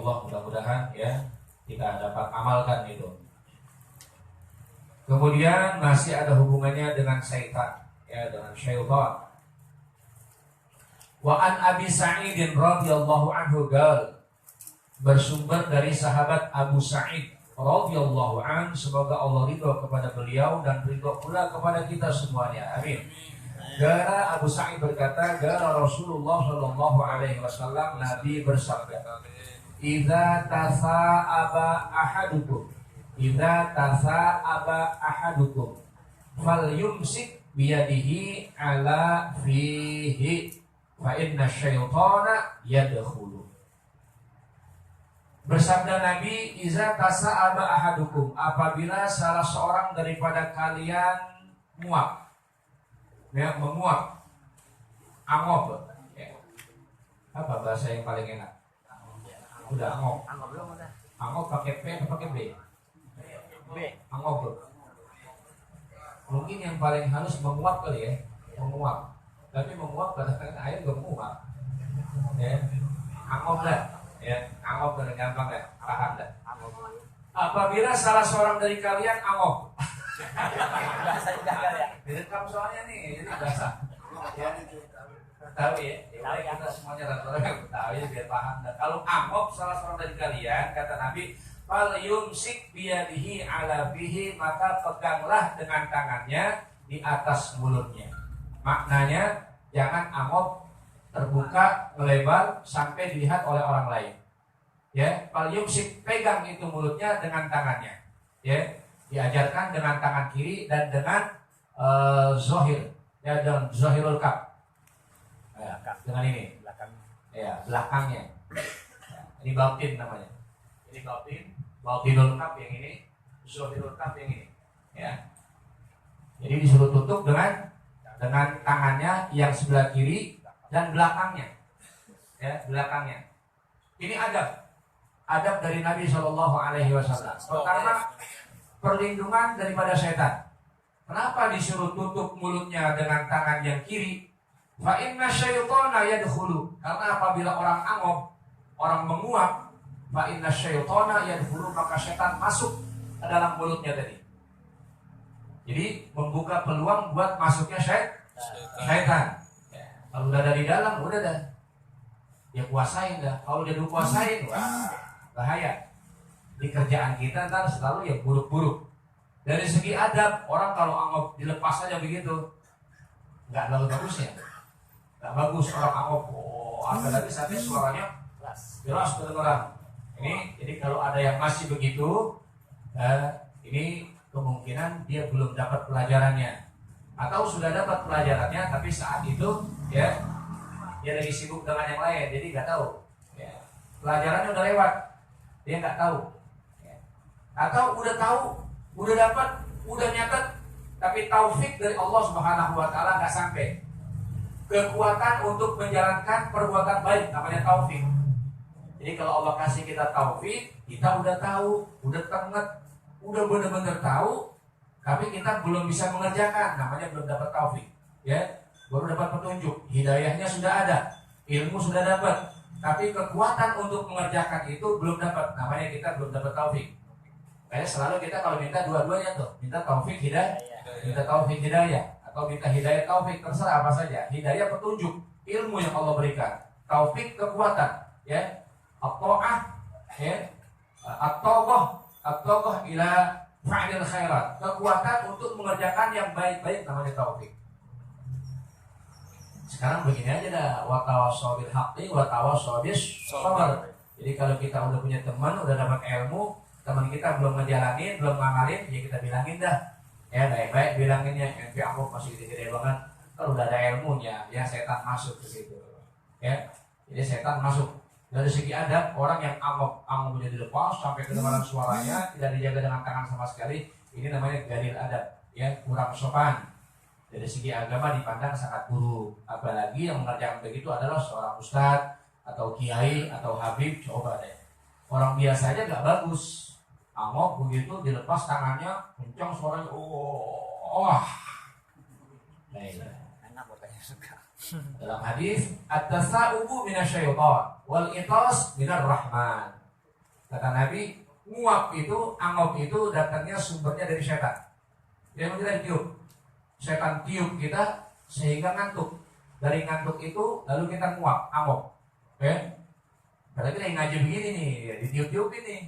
Allah mudah-mudahan ya kita dapat amalkan itu. Kemudian masih ada hubungannya dengan syaitan, ya, dengan syaitan. Wa an Abi Sa'id radhiyallahu anhu qala, bersumber dari sahabat Abu Sa'id radhiyallahu anhu, semoga Allah ridho kepada beliau dan ridho pula kepada kita semuanya. Amin. Gara Abu Sa'id berkata, gara Rasulullah sallallahu alaihi wasallam, Nabi bersabda, "Idza tasa'aba ahadukum, idza tasa'aba ahadukum, falyumsik biyadihi ala fihi, fa inna syaitana yadkhulu." Bersabda Nabi, "Idza tasa'aba ahadukum," apabila salah seorang daripada kalian muak, ya, menguap, angop, ya. Apa bahasa yang paling enak? Udah angop. Angop pakai P atau pakai B? B. Angop. Mungkin yang paling halus menguap kali ya, menguap. Tapi menguap kadang-kadang air gak menguap. Ya, angop lah, ya, angop dengan gampang lah, paham dah. Apabila salah seorang dari kalian angop. Bahasa Jawa ya. Direkam soalnya nih, jadi bahasa. Ya, tahu ya. Kita semuanya rata-rata tahu ya biar paham. Dan kalau angop salah seorang dari kalian, kata Nabi, fal yumsik biyadihi ala bihi, maka peganglah dengan tangannya di atas mulutnya. Maknanya jangan angop terbuka melebar sampai dilihat oleh orang lain. Ya, fal yumsik, pegang itu mulutnya dengan tangannya. Ya. Diajarkan dengan tangan kiri dan dengan zohir, ya, dan zohirul kaf, ya, dengan ini ya, belakangnya, ya, ini batin namanya, ini batinul kaf yang ini, zohirul kaf yang ini, ya. Jadi disuruh tutup dengan tangannya yang sebelah kiri dan belakangnya, ya, belakangnya. Ini adab dari Nabi Shallallahu Alaihi Wasallam. Pertama, perlindungan daripada setan. Kenapa disuruh tutup mulutnya dengan tangan yang kiri? Fa inna syaitana yadkhulu. Karena apabila orang angop, orang menguap, fa inna syaitana yadkhulu, maka setan masuk ke dalam mulutnya tadi. Jadi membuka peluang buat masuknya syaitan. Kalau udah dari dalam, udah dah. Dia kuasain dah. Kalau dia kuasain, wah, bahaya. Di kerjaan kita ntar selalu yang buruk-buruk. Dari segi adab, orang kalau angop dilepas aja begitu, nggak terlalu bagusnya. Nggak bagus orang angop, apalagi sampai suaranya jelas kedengaran. Ini, jadi kalau ada yang masih begitu, ini kemungkinan dia belum dapat pelajarannya, atau sudah dapat pelajarannya, tapi saat itu ya dia lagi sibuk dengan yang lain, jadi nggak tahu. Ya, pelajarannya udah lewat, dia nggak tahu. Atau udah tahu, udah dapat, udah nyatet, tapi taufik dari Allah Subhanahu wa taala enggak sampai. Kekuatan untuk menjalankan perbuatan baik namanya taufik. Jadi kalau Allah kasih kita taufik, kita udah tahu, udah tenget, udah benar-benar tahu, tapi kita belum bisa mengerjakan, namanya belum dapat taufik. Ya, baru dapat petunjuk, hidayahnya sudah ada, ilmu sudah dapat, tapi kekuatan untuk mengerjakan itu belum dapat, namanya kita belum dapat taufik. Kayak selalu kita kalau minta dua-duanya tuh, minta taufik hidayah, minta taufik hidayah, atau minta hidayah taufik, terserah apa saja. Hidayah petunjuk, ilmu yang Allah berikan, taufik kekuatan, ya, at-ta'ah, ya, at-taqah ila fa'il khairat, kekuatan untuk mengerjakan yang baik-baik namanya taufik. Sekarang begini aja dah, wa tawassaw bil haqqi wa tawassaw bis sabr. Jadi kalau kita udah punya teman, udah dapat ilmu, teman kita belum ngejalanin, belum ngamalin, ya kita bilangin dah. Ya baik-baik bilanginnya, NP aku masih gede-gede banget. Kalau udah ada ilmunya, ya setan masuk ke situ. Ya, jadi setan masuk. Dari segi adab, orang yang angop jadi dilepas sampai kedengaran suaranya, tidak dijaga dengan tangan sama sekali, ini namanya gadil adab, ya, kurang sopan. Dari segi agama dipandang sangat buruk. Apalagi yang mengerjakan begitu adalah seorang ustadz atau kiai atau habib. Coba deh, orang biasa aja nggak bagus. Angop begitu dilepas tangannya, kencang suaranya, wah. Enak bapaknya suka. Dalam hadis, at-tasa'ubu minasyaitan wal itas minar rahman. Kata Nabi, nguap itu, angop itu datangnya sumbernya dari setan. Yang kita tiup, setan tiup kita sehingga ngantuk. Dari ngantuk itu lalu kita nguap, angop. Karena kita yang ngaji begini nih, ya, ditiup-tiupin nih.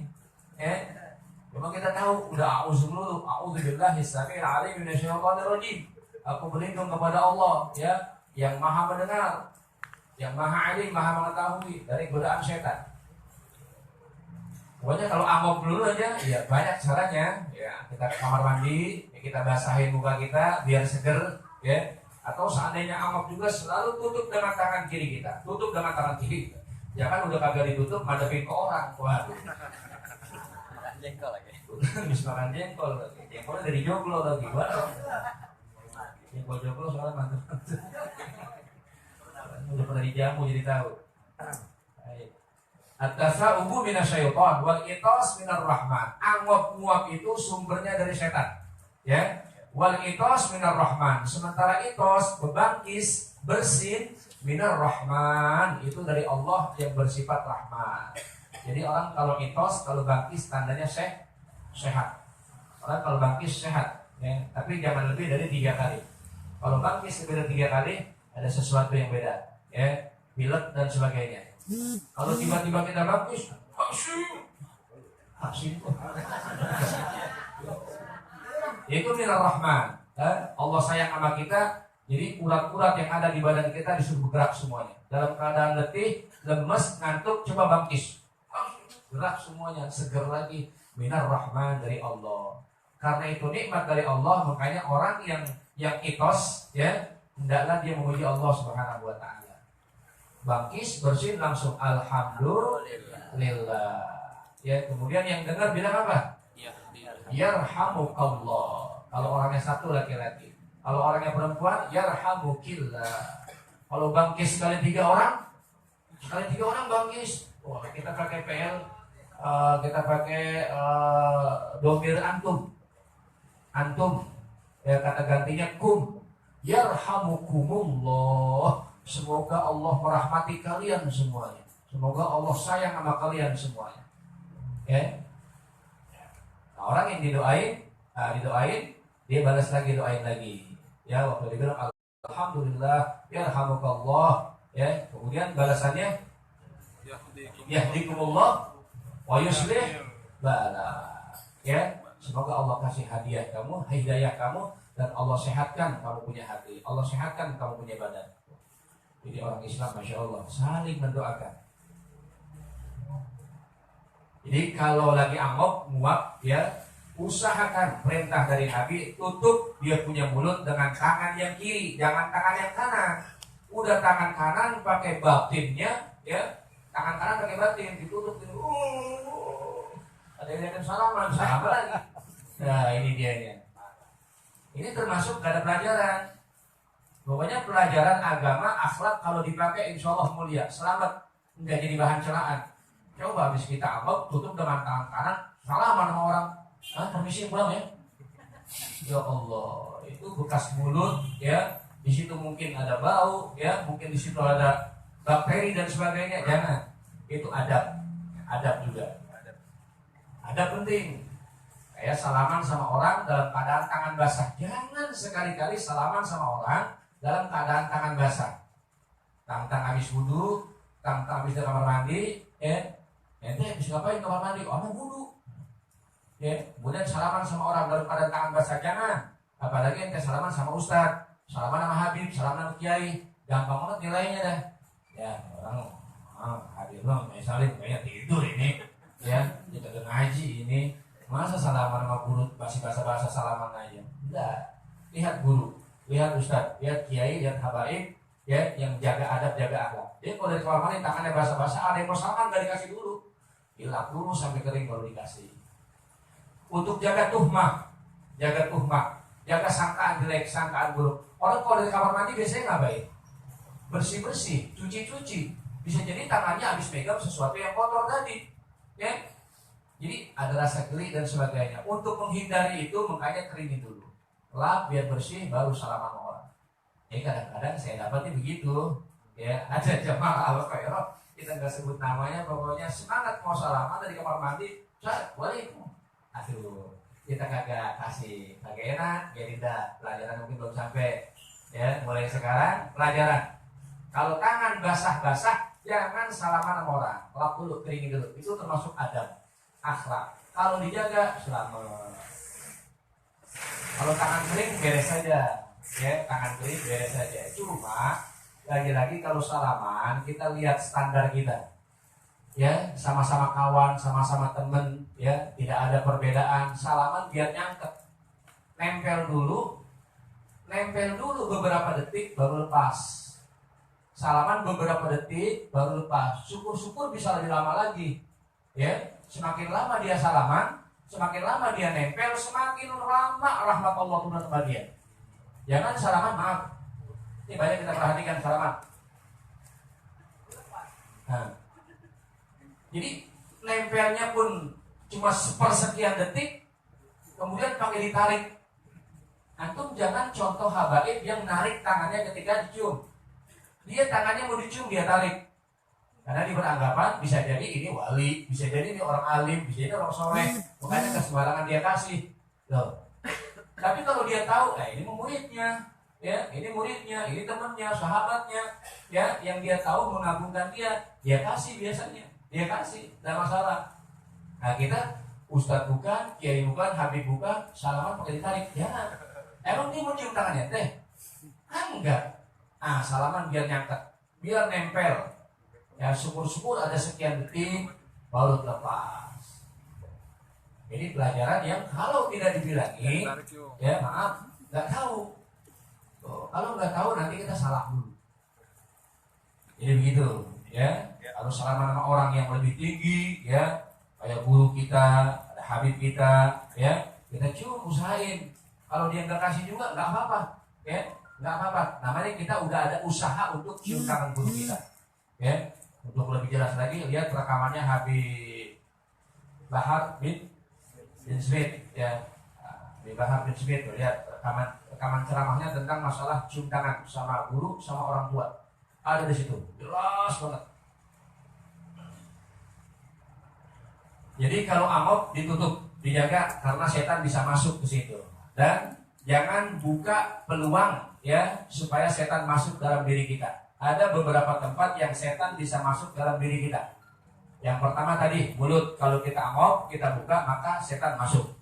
Memang kita tahu, udah a'udzubillahi samil alim minasyaitonir rajim. Aku berlindung kepada Allah, ya, yang Maha mendengar, yang Maha alim, Maha mengetahui dari godaan setan. Pokoknya kalau angop dulu aja, ya banyak caranya. Ya, kita ke kamar mandi, ya, kita basahin muka kita biar seger, ya. Atau seandainya angop juga selalu tutup dengan tangan kiri kita, tutup dengan tangan kiri. Jangan udah kagak ditutup, madepin ke orang. Waduh. Jengkol lagi. Habis makan jengkol lagi. Jengkolnya dari joglo lagi. Waduh. Jengkol joglo soalnya mantap. Udah pernah dijamu jadi tahu. At-tasa'ubu minasyaiton wal itos minar rahman. Angop-nguap itu sumbernya dari setan. Ya. Wal itos minar rahman. Sementara itos, bebangkis, bersin minar rahman itu dari Allah yang bersifat rahman. Jadi orang kalau itos, kalau bangkis tandanya sehat. Orang kalau bangkis sehat, ya. Tapi jangan lebih dari 3 kali. Kalau bangkis lebih dari 3 kali ada sesuatu yang beda, ya, pilek dan sebagainya. Kalau tiba-tiba kita bangkis, haksim, itu minar rahman. Allah sayang sama kita. Jadi urat-urat yang ada di badan kita disuruh bergerak semuanya. Dalam keadaan letih, lemes, ngantuk, coba bangkis. Gerak semuanya, seger lagi. Minar rahman dari Allah. Karena itu nikmat dari Allah, makanya orang yang itos, ya, hendaklah dia memuji Allah Subhanahu wa taala. Bangkis, bersin langsung alhamdulillah. Ya, kemudian yang dengar bilang apa? Yarhamukallah. Kalau orangnya satu laki-laki. Kalau orangnya perempuan, yarhamukillah. Kalau bangkis sekali 3 orang bangkis. Wah, kita pakai PL, kita pakai domir antum. Ya, kata gantinya kum. Yarhamukumullah. Semoga Allah merahmati kalian semuanya. Semoga Allah sayang sama kalian semuanya. Ya. Nah, orang yang didoain, dia balas lagi, doain lagi. Ya, waktu dia bilang alhamdulillah, yarhamukallah, ya, kemudian balasannya yahdikumullah wa yuslih balak. Ya, semoga Allah kasih hadiah kamu, hidayah kamu, dan Allah sehatkan kamu punya hati, Allah sehatkan kamu punya badan. Jadi orang Islam, masya Allah, saling mendoakan. Jadi kalau lagi angop, nguap, ya, usahakan perintah dari Nabi, tutup dia punya mulut dengan tangan yang kiri, jangan tangan yang kanan. Udah tangan kanan pakai batinnya, ya, tangan kanan pakai batin, ditutup gitu. Ada yang salaman lagi. Nah, ini dianya. Ini termasuk gak ada pelajaran. Pokoknya pelajaran agama, akhlak kalau dipakai insya Allah mulia, selamat, nggak jadi bahan celaan. Coba habis kita angop, tutup dengan tangan kanan, salaman sama orang. Permisi pulang ya. Ya Allah, itu bekas mulut, ya. Di situ mungkin ada bau, ya. Mungkin di situ ada bakteri dan sebagainya. Jangan. Itu adab juga. Adab penting. Kayak salaman sama orang dalam keadaan tangan basah. Jangan sekali-kali salaman sama orang dalam keadaan tangan basah. Tang-tang habis wudu, tang-tang habis di kamar mandi, ente habis ngapain kamar mandi? Oh, mau wudu. Ya, kemudian salaman sama orang dalam keadaan tangan basah, jangan. Apalagi ente salaman sama ustaz, salaman sama habib, salaman sama kiai, gampang banget nilainya dah. Ya, orang habib lo, misalnya kayaknya tidur ini, ya, kita ngaji ini, masa salaman sama guru masih bahasa salaman aja? Enggak. Lihat guru, lihat ustaz, lihat kiai, lihat habaib, ya, yang jaga adab, jaga akhlak. Jadi kalau dari kamar mandi tangannya basah-basah, ada yang mau salaman nggak dikasih dulu, dilap dulu sampai kering baru dikasih. Untuk jaga tuhmah, jaga sangkaan jelek, sangkaan buruk. Orang kalau dari kamar mandi biasanya ngapain? Bersih-bersih, cuci-cuci. Bisa jadi tangannya habis pegang sesuatu yang kotor tadi, ya. Jadi ada rasa geli dan sebagainya. Untuk menghindari itu makanya keringin dulu, lap biar bersih, baru salaman sama orang. Kadang-kadang saya dapatnya begitu, ya. Ada jamaah al-khairah kita nggak sebut namanya, pokoknya semangat mau salaman dari kamar mandi, waalaikum. Aduh, kita kagak kasih, kagak enak, Gerida, pelajaran mungkin belum sampai. Ya, mulai sekarang pelajaran. Kalau tangan basah-basah, jangan salaman sama orang. Lap dulu, keringin dulu. Itu termasuk adab, akhlak. Kalau dijaga, selamat. Kalau tangan kering, beres saja. Ya, tangan kering beres saja. Cuma lagi-lagi kalau salaman kita lihat standar kita, ya sama-sama kawan, sama-sama temen, ya tidak ada perbedaan. Salaman biar nyangkep, nempel dulu beberapa detik baru lepas. Salaman beberapa detik baru lepas. Syukur-syukur bisa lebih lama lagi, ya. Semakin lama dia salaman, semakin lama dia nempel, semakin lama rahmat Allah turun kepada dia. Jangan salaman, maaf. Ini banyak kita perhatikan salaman. Nah, jadi nempelnya pun cuma sepersekian detik, kemudian pakai ditarik. Antum jangan contoh habaib yang narik tangannya ketika dicium. Dia tangannya mau dicium, dia tarik. Karena dia beranggapan bisa jadi ini wali, bisa jadi ini orang alim, bisa jadi orang soleh. Makanya kesembarangan dia kasih. Loh. Tapi kalau dia tahu, ini muridnya. Ya, ini muridnya, ini temannya, sahabatnya, ya, yang dia tahu mengagungkan dia kasih biasanya, dia kasih, tidak masalah. Nah kita, ustadz bukan, kiai bukan, habib bukan, salaman pakai ditarik, jangan. Emang dia mau cium tangannya, teh? Enggak. Ah, salaman biar nyangkut, biar nempel. Ya syukur-syukur ada sekian detik, baru lepas. Ini pelajaran yang kalau tidak dibilangi, ya maaf, nggak tahu. Kalau nggak tahu nanti kita salah dulu. Jadi begitu, ya. Kalau salaman sama orang yang lebih tinggi, ya, kayak guru kita, ada habib kita, ya, kita cium, usahain. Kalau dia nggak kasih juga nggak apa-apa, ya, nggak apa-apa. Namanya kita udah ada usaha untuk cium tangan guru kita, ya. Untuk lebih jelas lagi, lihat rekamannya Habib Bahar bin Smith, ya. Habib Bahar bin Smith, lihat rekaman ceramahnya tentang masalah cium tangan sama guru sama orang tua. Ada di situ, jelas banget. Jadi kalau amok ditutup, dijaga karena setan bisa masuk ke situ. Dan jangan buka peluang, ya, supaya setan masuk dalam diri kita. Ada beberapa tempat yang setan bisa masuk dalam diri kita. Yang pertama tadi, mulut. Kalau kita amok, kita buka, maka setan masuk.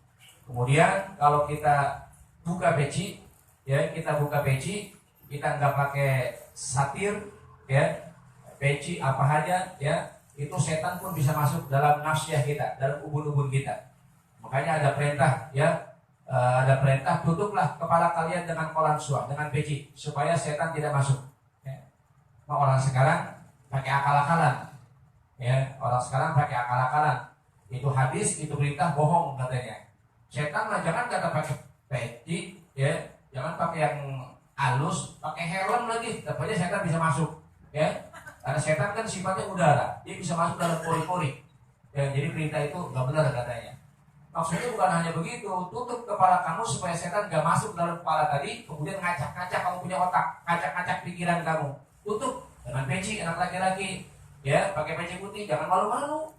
Kemudian kalau kita buka peci, ya, kita buka peci, kita nggak pakai satir, ya, peci apa aja, ya, itu setan pun bisa masuk dalam nafsiyah kita, dalam ubun-ubun kita. Makanya ada perintah, ya, ada perintah tutuplah kepala kalian dengan kolan suah, dengan peci, supaya setan tidak masuk. Ya. Nah, orang sekarang pakai akal-akalan, ya, orang sekarang pakai akal-akalan. Itu hadis, itu berita bohong katanya. Setan mah jangan kata pakai peci, ya, jangan pakai yang halus, pakai helm lagi, tapi setan bisa masuk, ya, karena setan kan sifatnya udara, dia bisa masuk dalam pori-pori, ya, jadi perintah itu nggak benar katanya. Maksudnya bukan hanya begitu, tutup kepala kamu supaya setan nggak masuk dalam kepala tadi, kemudian ngacak-ngacak kamu punya otak, ngacak-ngacak pikiran kamu, tutup dengan peci anak laki-laki, ya, pakai peci putih, jangan malu-malu.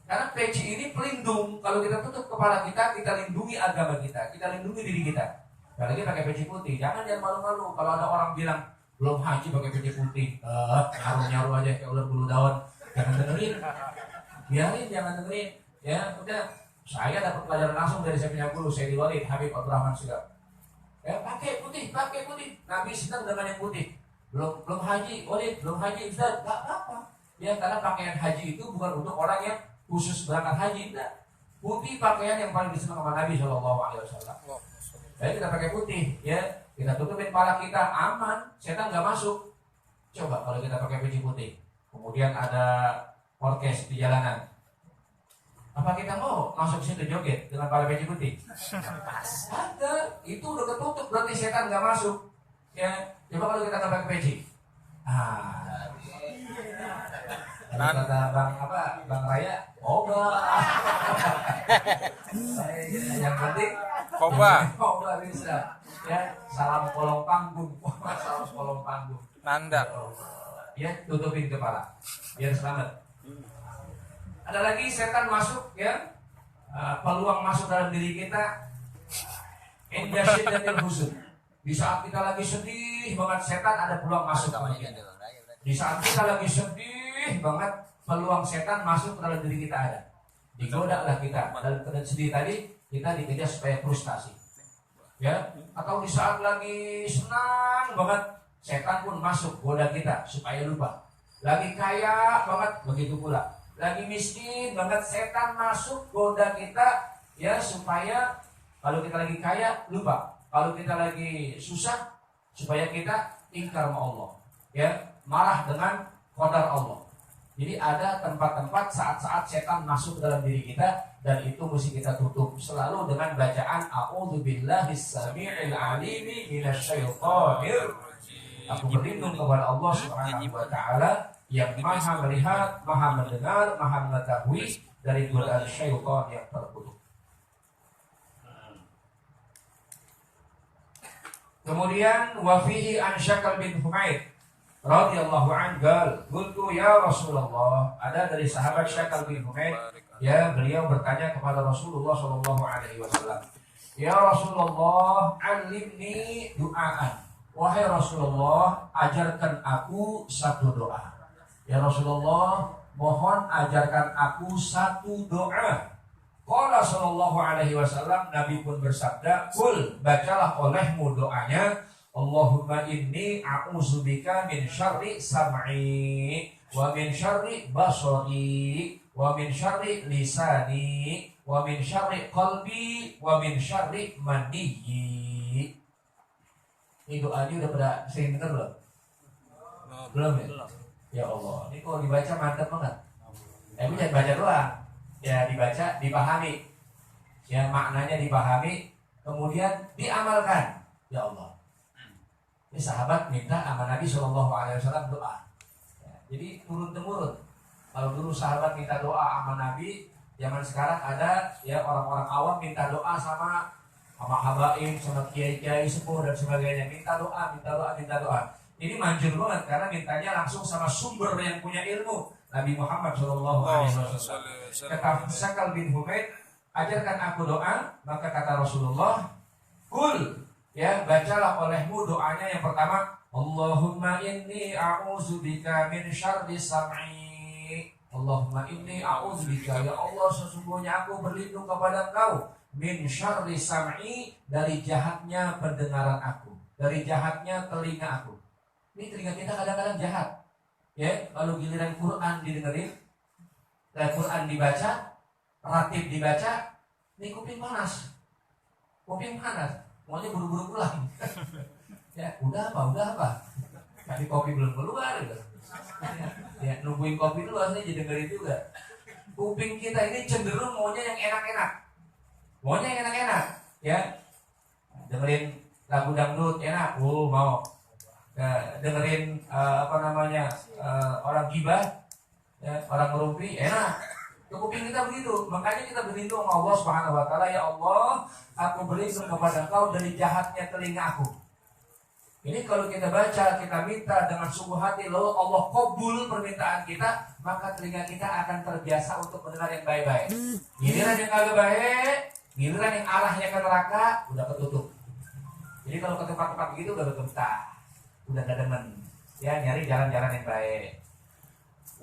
Karena peci ini pelindung. Kalau kita tutup kepala kita lindungi agama kita lindungi diri kita. Apalagi pakai peci putih, jangan malu-malu. Kalau ada orang bilang belum haji pakai peci putih, nyaru-nyaru aja kayak ular bulu daun, jangan dengerin, biarin, jangan dengerin. Ya udah, saya dapat pelajaran langsung dari saya punya guru, Sayyidi Walid Habib Abdurrahman Sigap. Ya pakai putih. Nabi senang dengan yang putih. Belum haji, Walid belum haji, Ustaz, nggak apa-apa. Ya karena pakaian haji itu bukan untuk orang yang khusus berangkat haji, enggak. Putih pakaian yang paling disenang sama Nabi SAW. Jadi kita pakai putih, ya, kita tutupin kepala kita, aman, setan nggak masuk. Coba kalau kita pakai peci putih, kemudian ada orkes di jalanan, apa kita mau masuk situ joget dengan kepala peci putih? Ada, itu udah ketutup, berarti setan nggak masuk. Ya, coba kalau kita nggak pakai peci, kata Bang Raya, yang penting Koba bisa, ya, salam kolong panggung, salam kolong panggung. Nanda. ya tutupin kepala biar selamat. Ada lagi setan masuk ya, peluang masuk dalam diri kita inda syiddatil huzn. Di saat kita lagi sedih banget, setan ada peluang masuk dalam diri kita. Di saat kita lagi sedih banget, peluang setan masuk ke dalam diri kita ada. Digoda lah kita dalam keadaan sedih tadi, kita dikejar supaya frustasi. Ya, atau di saat lagi senang banget, setan pun masuk goda kita supaya lupa. Lagi kaya banget, begitu pula. Lagi miskin banget, setan masuk goda kita ya supaya kalau kita lagi kaya lupa. Kalau kita lagi susah supaya kita ingkar sama Allah. Ya, marah dengan qadar Allah. Jadi ada tempat-tempat saat-saat setan masuk dalam diri kita dan itu mesti kita tutup selalu dengan bacaan a'udzubillahis samii'il 'alimi minasyaitonir. Aku berlindung kepada Allah Subhanahu wa taala yang Maha melihat, Maha mendengar, Maha mengetahui dari godaan syaitan yang terkutuk. Kemudian wa fihi an Syakal bin Humaid radhiyallahu anhu qultu ya Rasulullah, ada dari sahabat Syakal bin Humaid ya, beliau bertanya kepada Rasulullah sallallahu alaihi wasallam, ya Rasulullah, alimni du'aan. Wahai Rasulullah, ajarkan aku satu doa. Ya Rasulullah, mohon ajarkan aku satu doa. Qala sallallahu alaihi wasallam, Nabi pun bersabda, "Qul, bacalah olehmu doanya, Allahumma inni a'udzubika min syarri sam'i wa min syarri basari wa min syarri lisani wa min syarri qalbi wa min syarri maniyyi." Ini doanya udah pada sering dengar belum? Belum ya? Ya Allah, ini kalau dibaca mantap banget. Tapi jangan baca doang. Ya dibaca, dipahami. Ya maknanya dipahami, kemudian diamalkan. Ya Allah. Ini sahabat minta sama Nabi SAW doa. Ya, jadi turun temurun. Kalau dulu sahabat minta doa sama Nabi, zaman sekarang ada ya orang-orang awam minta doa sama habaib, sama kiai-kiai sepuh dan sebagainya. Minta doa, minta doa, minta doa. Ini manjur banget karena mintanya langsung sama sumber yang punya ilmu, Nabi Muhammad SAW. Kata Syakal bin Humaid, ajarkan aku doa. Maka kata Rasulullah, kul, ya bacalah olehmu doanya yang pertama, Allahumma inni a'udzubika min syarri sam'i. Allahumma inni a'udzubika, ya Allah sesungguhnya aku berlindung kepada Engkau, min syarri sam'i, dari jahatnya pendengaran aku, dari jahatnya telinga aku. Ini telinga kita kadang-kadang jahat. Ya, kalau giliran Quran didengerin, Quran dibaca, ratib dibaca, ini kuping panas. Kuping panas, maunya buru-buru pulang. Ya, udah apa? Tapi kopi belum keluar gitu. Ya, nungguin kopi dulu asli jadi dengerin juga. Kuping kita ini cenderung maunya yang enak-enak. Maunya yang enak-enak, ya. Dengerin lagu dangdut enak, mau. Dengerin orang gibah, ya, orang ngerumpi enak. Kuping kita begitu, makanya kita berlindung sama Allah Subhanahu wa taala, ya Allah, aku berlindung kepada Engkau dari jahatnya telinga aku. Ini kalau kita baca, kita minta dengan sungguh hati, lalu Allah kabul permintaan kita, maka telinga kita akan terbiasa untuk mendengar yang baik-baik. Giliran yang kagak baik, giliran yang arahnya ke neraka, udah ketutup. Jadi kalau ke tempat-tempat begitu udah betah, udah gak demen, ya nyari jalan-jalan yang baik.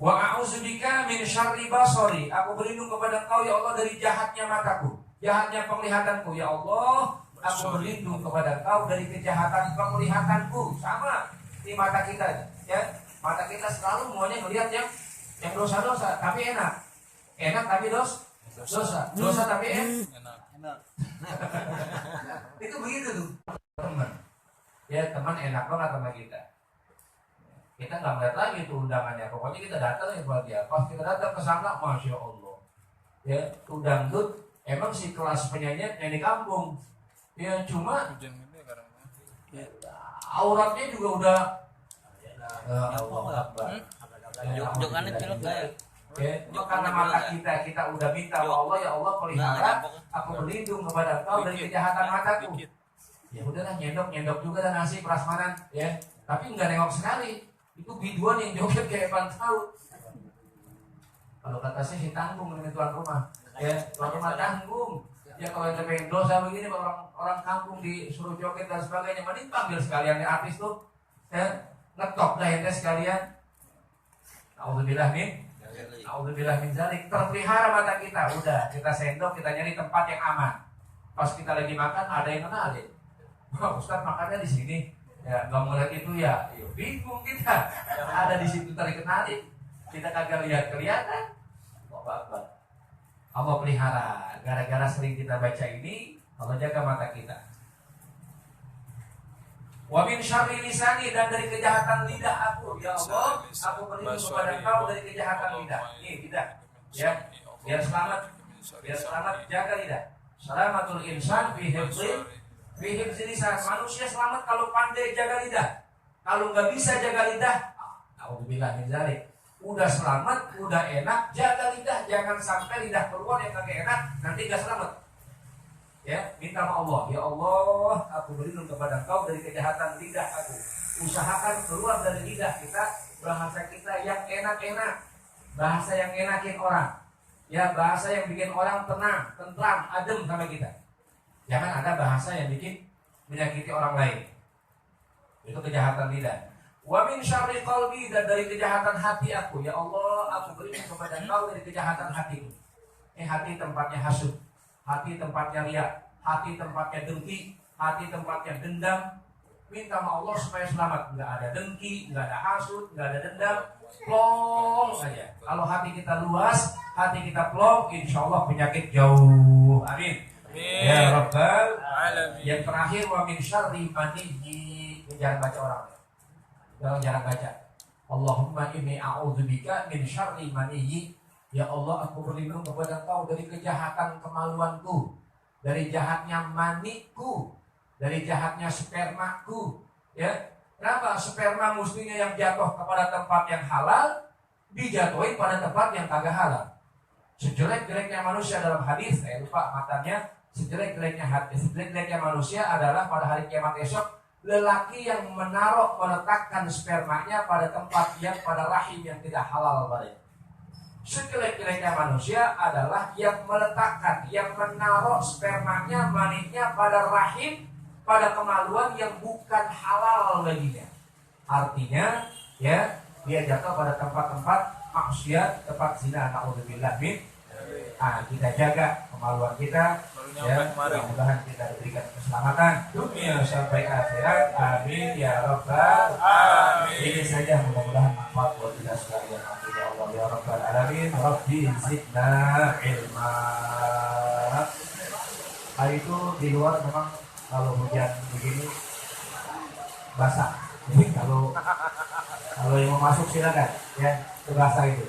Wa a'udzubika min syarri basari, aku berlindung kepada Engkau ya Allah dari jahatnya mataku, jahatnya penglihatanku. Ya Allah, aku berlindung kepada Engkau dari kejahatan penglihatanku. Sama di mata kita, ya. Mata kita selalu maunya melihat yang dosa-dosa, tapi enak tapi dosa tapi enak. Itu begitu tuh teman. Ya teman enak banget sama kita. Kita nggak melihat lagi tuh undangannya. Pokoknya kita datang ya buat dia. Pas kita datang ke sana, masya Allah. Ya tuh dangdut. Emang si kelas penyanyi nyanyi kampung. Ya cuma auratnya juga udah. Allah Akbar. Jokannya cilok kayak. Ya, karena mata kita udah minta sama Allah, ya Allah pelihara, aku berlindung kepada Engkau dari kejahatan mataku. Ya udahlah, nyendok juga dan ngasih prasmanan, ya. Tapi nggak nengok sekali. Itu biduan yang joget kayak tahu. Kalau kata saya sih tanggung dengan tuan rumah. Ya, tuan rumah tanggung. Ya kalau ada dosa begini orang kampung disuruh joget dan sebagainya, mending panggil sekalian ya artis tuh. Ya, ngetop dah ente sekalian. Alhamdulillah min zalik. Terpelihara mata kita. Udah, kita sendok, kita nyari tempat yang aman. Pas kita lagi makan ada yang kenalin. Wah, Ustaz makannya di sini. Ya, nggak mau lihat itu ya. Bingung kita. Ada di situ tadi kenalin. Kita kagak lihat kelihatan. Apa-apa. Allah pelihara. Gara-gara sering kita baca ini, Allah jaga mata kita. Wa min syarri lisani, dan dari kejahatan lidah aku. Ya Allah, aku berlindung kepada Engkau dari kejahatan lidah. Ini lidah. Ya, biar selamat jaga lidah. Salamatul insan fi hifzi lisan. Manusia selamat kalau pandai jaga lidah. Kalau nggak bisa jaga lidah, auzubillah min zalik. Udah selamat, udah enak, jaga lidah, jangan sampai lidah keluar yang kagak enak, nanti nggak selamat. Ya, minta sama Allah, ya Allah, aku berlindung kepada Engkau dari kejahatan lidah aku. Usahakan keluar dari lidah kita bahasa kita yang enak-enak, bahasa yang enakin orang, ya bahasa yang bikin orang tenang, tentram, adem sama kita. Jangan ada bahasa yang bikin menyakiti orang lain. Itu kejahatan lidah. Wa min syarri qalbi, dan dari kejahatan hati aku. Ya Allah, aku berlindung kepada Engkau dari kejahatan hatiku. Hati tempatnya hasud, hati tempatnya riya, hati tempatnya dengki, hati tempatnya dendam. Minta sama Allah supaya selamat. Enggak ada dengki, enggak ada hasud, enggak ada dendam. Plong saja. Kalau hati kita luas, hati kita plong, insya Allah penyakit jauh. Amin. Ya Rabbal Alamin. Yang terakhir, wa min syarri maniyyi. Jangan baca orang. Jarang baca. Allahumma inni a'udzubika min syarri maniyyi. Ya Allah, aku berlindung kepada Engkau dari kejahatan kemaluanku, dari jahatnya maniku, dari jahatnya spermaku. Ya, kenapa sperma mestinya yang jatuh kepada tempat yang halal dijatuhin pada tempat yang kagak halal? Sejelek-jeleknya manusia dalam hadis, saya lupa matanya, sejelek-jeleknya manusia adalah pada hari kiamat esok lelaki yang meletakkan spermanya pada tempat yang pada rahim yang tidak halal padanya. Sejelek-jeleknya manusia adalah yang meletakkan, yang menaruh spermanya, maninya pada rahim, pada kemaluan yang bukan halal baginya. Artinya, ya, dia jatuh pada tempat-tempat maksiat, tempat zina, naudzubillah min. Kita jaga kemaluan kita, ya, mudah-mudahan kita diberikan keselamatan dunia sampai akhirat. Amin ya Rabbal Alamin. Ini saja, mudah-mudahan manfaat buat kita sekalian. Amin ya Allah ya Rabbal Alamin. Rabbi zidna ilma. Hari itu di luar memang kalau hujan begini basah. Jadi kalau yang mau masuk silakan, ya, ke basah itu.